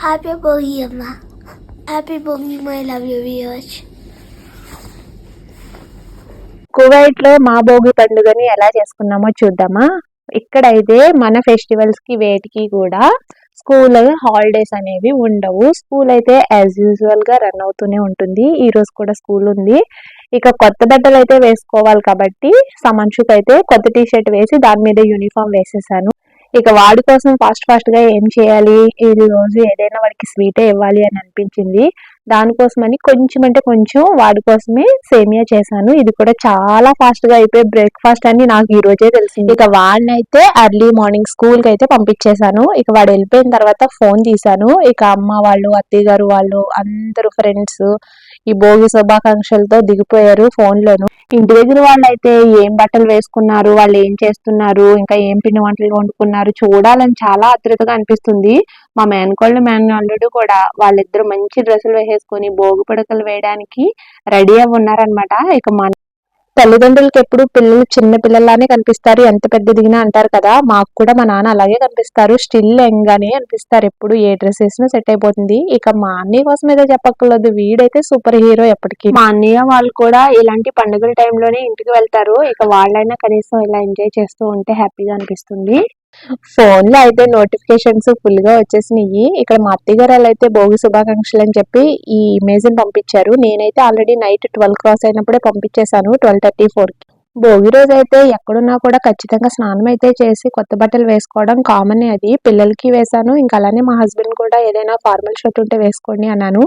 Happy Bogey, Amma. Happy Bogey, my lovely viewers. Kuwait లో మా భోగి పండుగని ఎలా చేసుకున్నామో చూద్దామా. ఇక్కడైతే మన ఫెస్టివల్స్ కి వేటికి కూడా స్కూల్ హాలిడేస్ అనేవి ఉండవు. స్కూల్ అయితే యాజ్ యూజువల్ గా రన్ అవుతూనే ఉంటుంది. ఈ రోజు కూడా స్కూల్ ఉంది. ఇక కొత్త బట్టలు అయితే వేసుకోవాలి కాబట్టి సమంచుకు అయితే కొత్త టీ షర్ట్ వేసి దాని మీద యూనిఫామ్ వేసేసాను. ఇక వాడి కోసం ఫాస్ట్ గా ఏం చేయాలి, ఈ రోజు ఏదైనా వాడికి స్వీటే ఇవ్వాలి అని అనిపించింది. దానికోసమని కొంచెం అంటే కొంచెం వాడి కోసమే సేమియా చేశాను. ఇది కూడా చాలా ఫాస్ట్ గా అయిపోయి బ్రేక్ఫాస్ట్ అని నాకు ఈ రోజే తెలిసింది. ఇక వాడినైతే ఎర్లీ మార్నింగ్ స్కూల్ కి అయితే పంపించేశాను. ఇక వాడు వెళ్ళిపోయిన తర్వాత ఫోన్ తీశాను. ఇక అమ్మ వాళ్ళు, అత్తయ్య గారు వాళ్ళు అందరూ ఫ్రెండ్స్ ఈ భోగి శుభాకాంక్షలతో దిగిపోయారు ఫోన్ లోను. ఇంటి దగ్గర వాళ్ళు అయితే ఏం బట్టలు వేసుకున్నారు, వాళ్ళు ఏం చేస్తున్నారు, ఇంకా ఏం పిండి వంటలు వండుకున్నారు చూడాలని చాలా ఆతృతగా అనిపిస్తుంది. మా మేనకోళ్ళు మేనల్లుడు కూడా వాళ్ళిద్దరు మంచి డ్రెస్సులు వేసేసుకొని భోగి పడకలు వేయడానికి రెడీ అవి ఉన్నారనమాట. ఇక మన తల్లిదండ్రులకి ఎప్పుడు పిల్లలు చిన్న పిల్లల్లానే కనిపిస్తారు, ఎంత పెద్ద దిగినా అంటారు కదా. మాకు కూడా మా నాన్న అలాగే కనిపిస్తారు, స్టిల్ యంగ్ గానే అనిపిస్తారు. ఎప్పుడు ఏ డ్రెస్ వేసినా సెట్ అయిపోతుంది. ఇక మా అన్నయ్య కోసం ఏదో చెప్పక్కర్లేదు, వీడైతే సూపర్ హీరో ఎప్పటికీ. మా అన్నయ్య వాళ్ళు కూడా ఇలాంటి పండుగల టైంలోనే ఇంటికి వెళ్తారు. ఇక వాళ్ళైనా కనీసం ఇలా ఎంజాయ్ చేస్తూ ఉంటే హ్యాపీగా అనిపిస్తుంది. ఫోన్ లో అయితే నోటిఫికేషన్స్ ఫుల్ గా వచ్చేసినాయి. ఇక్కడ మా అత్తయ్య గారు అయితే భోగి శుభాకాంక్షలు అని చెప్పి ఈ ఇమేజ్ ని పంపించారు. నేనైతే ఆల్రెడీ నైట్ 12 క్రాస్ అయినప్పుడే పంపించేశాను, 12:34 కి. భోగి రోజు అయితే ఎక్కడున్నా కూడా ఖచ్చితంగా స్నానం అయితే చేసి కొత్త బట్టలు వేసుకోవడం కామన్. అది పిల్లలకి వేశాను. ఇంకా అలానే మా హస్బెండ్ కూడా ఏదైనా ఫార్మల్ షర్ట్ ఉంటే వేసుకోండి అన్నాను.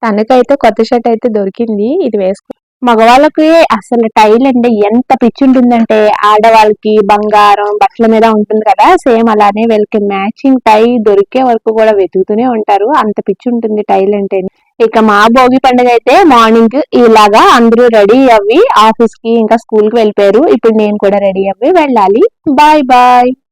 తనకైతే కొత్త షర్ట్ అయితే దొరికింది, ఇది వేసుకో. మగవాళ్ళకి అసలు టైల్ అంటే ఎంత పిచ్చి ఉంటుందంటే, ఆడవాళ్ళకి బంగారం బట్టల మీద ఉంటుంది కదా, సేమ్ అలానే వీళ్ళకి మ్యాచింగ్ టై దొరికే వరకు కూడా వెతుకుతూనే ఉంటారు. అంత పిచ్చి ఉంటుంది టైల్ అంటే. ఇక మా భోగి పండుగ అయితే మార్నింగ్ ఇలాగా అందరూ రెడీ అవ్వి ఆఫీస్ కి ఇంకా స్కూల్ కి వెళ్ళిపోయారు. ఇప్పుడు నేను కూడా రెడీ అవ్వి వెళ్ళాలి. Bye bye.